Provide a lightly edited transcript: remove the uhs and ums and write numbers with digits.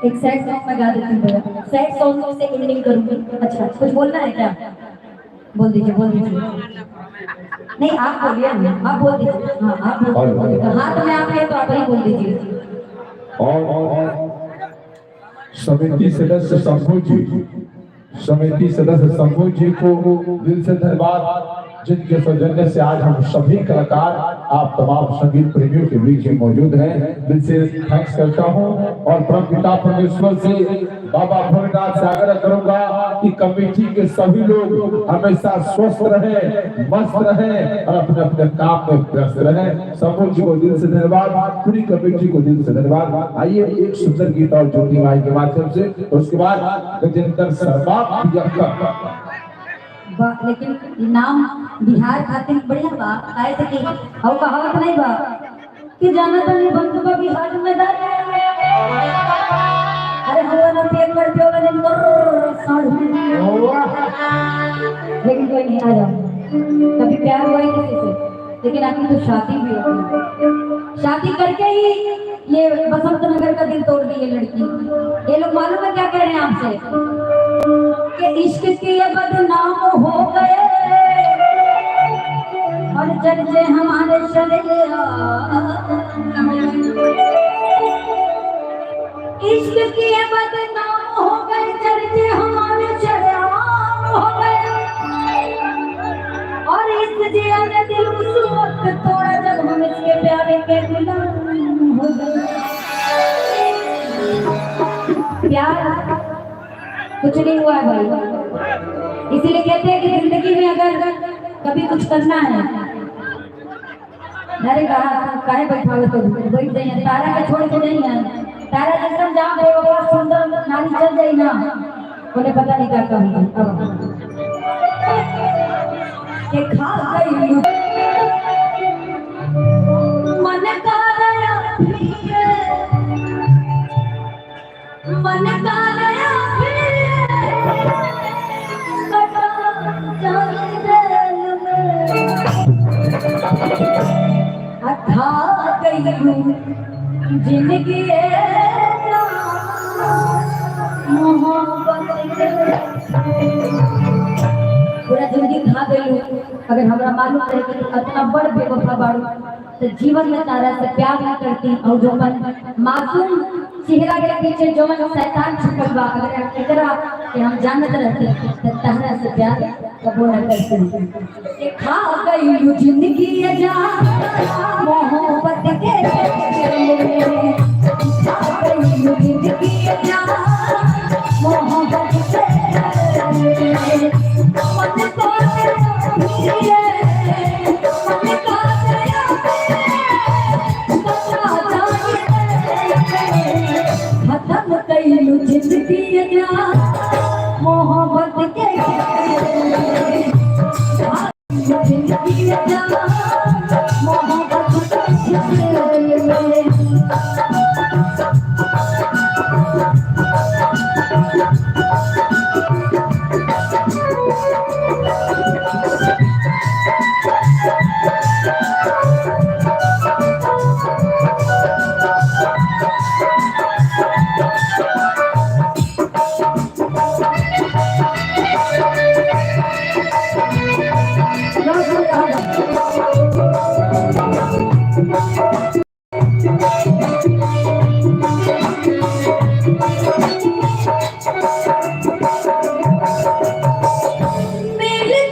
एक sad song में गा देती हूँ, सैड सॉन्ग से एंडिंग करूंगी। अच्छा कुछ बोलना है क्या? बोल दीजिए बोल दीजिए। नहीं आप बोलिए, आप बोल दीजिए। हाँ आप बोल, हाँ तो मैं आप तो आप ही बोल दीजिए। और समिति सदस्य शंभू जी को दिल से धन्यवाद, जिनके सौजन्य से आज हम सभी कलाकार आप तमाम संगीत प्रेमियों के बीच में मौजूद हैं। दिल से थैंक्स करता हूं और परम पिता परमेश्वर से बाबा भोलेनाथ से आग्रह करूंगा कि कमेटी के सभी लोग हमेशा स्वस्थ रहें, मस्त रहें और अपने अपने काम में व्यस्त रहें। शंभू जी को दिल से धन्यवाद, पूरी कमेटी को दिल से धन्यवाद। आइए एक सुंदर गीत और ज्योति माई के माध्यम से, उसके बाद गजेंद्र शर्मा। लेकिन नाम बिहार खातिर बढ़िया बा, आए थे कि और कहावत नहीं बा कि जाना तो नहीं बंधु का बिहार में दार। अरे हवा ना पेट पर पे वाला दिन कर साढ़ू, लेकिन कोई नहीं आ जाओ। कभी प्यार हुआ है किसी से, लेकिन आखिर तो शादी भी होती, शादी करके ही ये बसंत नगर का दिल तोड़ दी ये लड़की। ये लोग मालूम है क्या कह रहे हैं आपसे कि इश्क के बदनाम हो गए और चर्चे हमारे शरीया। इश्क के बदनाम हो गए, चर्चे हमारे शरीया हो गए और इस जिया ने दिल उस वक्त तोड़ा जब हम इसके प्यारे के गुलाम हो गए। प्यार कुछ नहीं हुआ है भाई, इसीलिए कहते हैं कि जिंदगी में अगर कभी कुछ करना है, अरे काहे बैठावे तो बैठ जाइए, तारा के छोड़ के नहीं है। तारा जैसा जहाँ बेवफा सुंदर नारी चल जाए ना, उन्हें पता नहीं क्या कहूँगा। के खा गई मन का गया मन का गया जिंदगी पूरा जिंदगी खा गई। अगर हमारा मालूम रहे कि इतना बड़ बेवफा बाड़ू तो जीवन में तारा से प्यार ना करती, और जो मन मासूम चेहरा के पीछे जो मन शैतान छुपल बा, अगर एकरा कि हम जानत रहते तो तारा से प्यार कबो न करती। खा गई जिंदगी जा मोहब्बत के, खा गई जिंदगी जा मोहब्बत से। मन को खत्म कइलू जिंदगी जा मोहब्बत के, जिंदगी जा